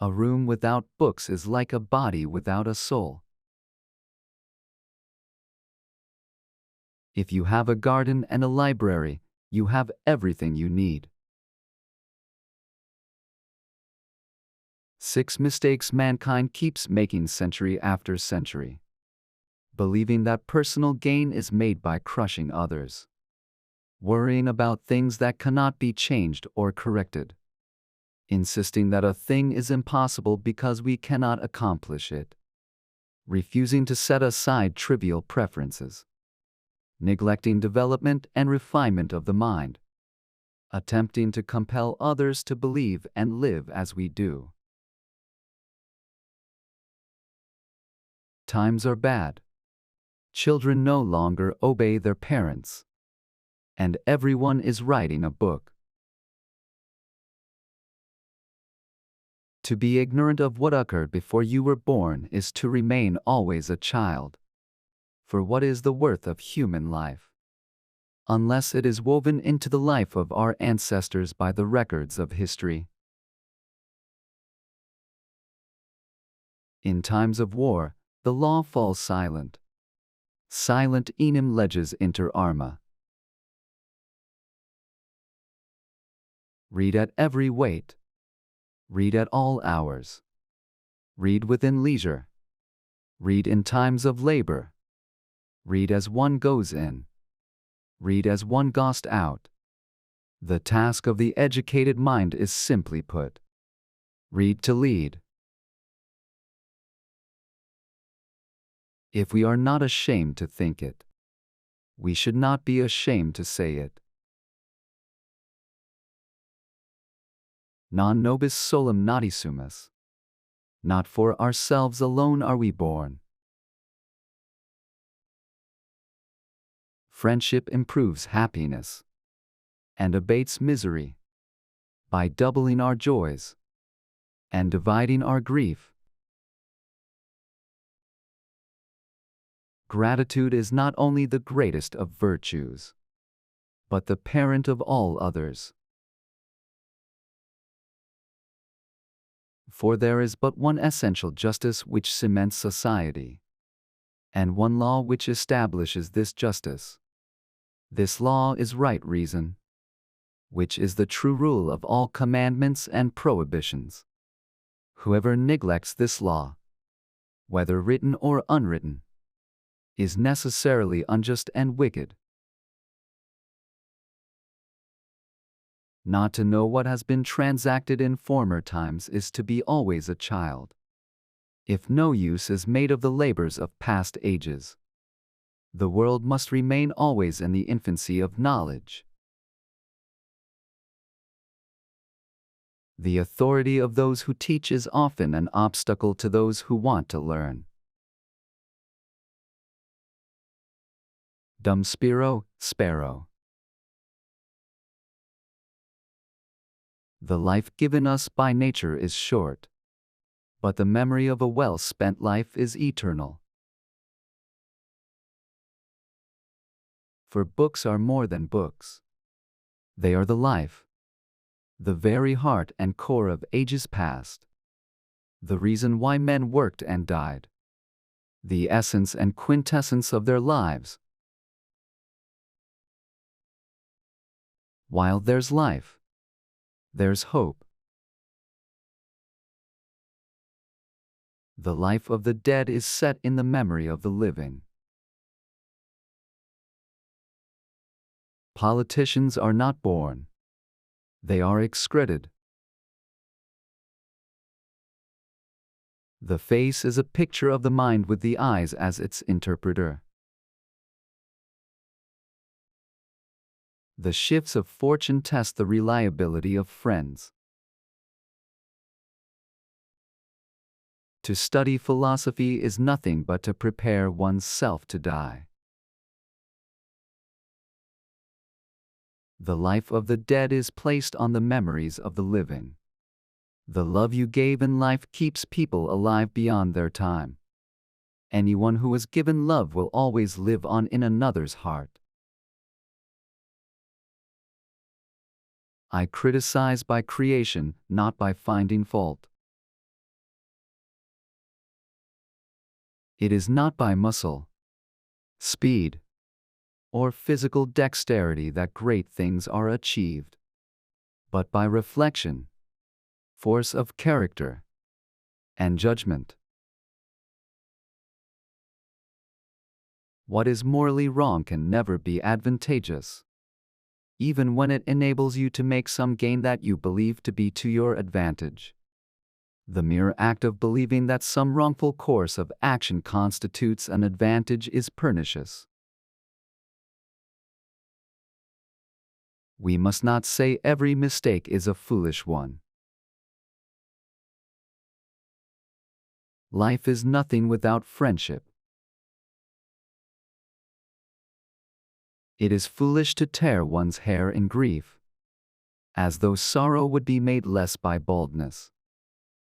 A room without books is like a body without a soul. If you have a garden and a library, you have everything you need. 6 mistakes mankind keeps making century after century. Believing that personal gain is made by crushing others. Worrying about things that cannot be changed or corrected. Insisting that a thing is impossible because we cannot accomplish it. Refusing to set aside trivial preferences. Neglecting development and refinement of the mind. Attempting to compel others to believe and live as we do. Times are bad. Children no longer obey their parents. And everyone is writing a book. To be ignorant of what occurred before you were born is to remain always a child. For what is the worth of human life, unless it is woven into the life of our ancestors by the records of history? In times of war, the law falls silent. Silent enim leges inter arma. Read at every weight. Read at all hours. Read within leisure. Read in times of labor. Read as one goes in. Read as one goes out. The task of the educated mind is simply put. Read to lead. If we are not ashamed to think it, we should not be ashamed to say it. Non nobis solum nati sumus. Not for ourselves alone are we born. Friendship improves happiness and abates misery by doubling our joys and dividing our grief. Gratitude is not only the greatest of virtues, but the parent of all others. For there is but one essential justice which cements society, and one law which establishes this justice. This law is right reason, which is the true rule of all commandments and prohibitions. Whoever neglects this law, whether written or unwritten, is necessarily unjust and wicked. Not to know what has been transacted in former times is to be always a child. If no use is made of the labors of past ages, the world must remain always in the infancy of knowledge. The authority of those who teach is often an obstacle to those who want to learn. Dum spiro, sparrow. The life given us by nature is short, but the memory of a well-spent life is eternal. For books are more than books. They are the life, the very heart and core of ages past, the reason why men worked and died, the essence and quintessence of their lives. While there's life, there's hope. The life of the dead is set in the memory of the living. Politicians are not born. They are excreted. The face is a picture of the mind with the eyes as its interpreter. The shifts of fortune test the reliability of friends. To study philosophy is nothing but to prepare one's self to die. The life of the dead is placed on the memories of the living. The love you gave in life keeps people alive beyond their time. Anyone who is given love will always live on in another's heart. I criticize by creation, not by finding fault. It is not by muscle, speed, or physical dexterity that great things are achieved, but by reflection, force of character, and judgment. What is morally wrong can never be advantageous, even when it enables you to make some gain that you believe to be to your advantage. The mere act of believing that some wrongful course of action constitutes an advantage is pernicious. We must not say every mistake is a foolish one. Life is nothing without friendship. It is foolish to tear one's hair in grief, as though sorrow would be made less by boldness.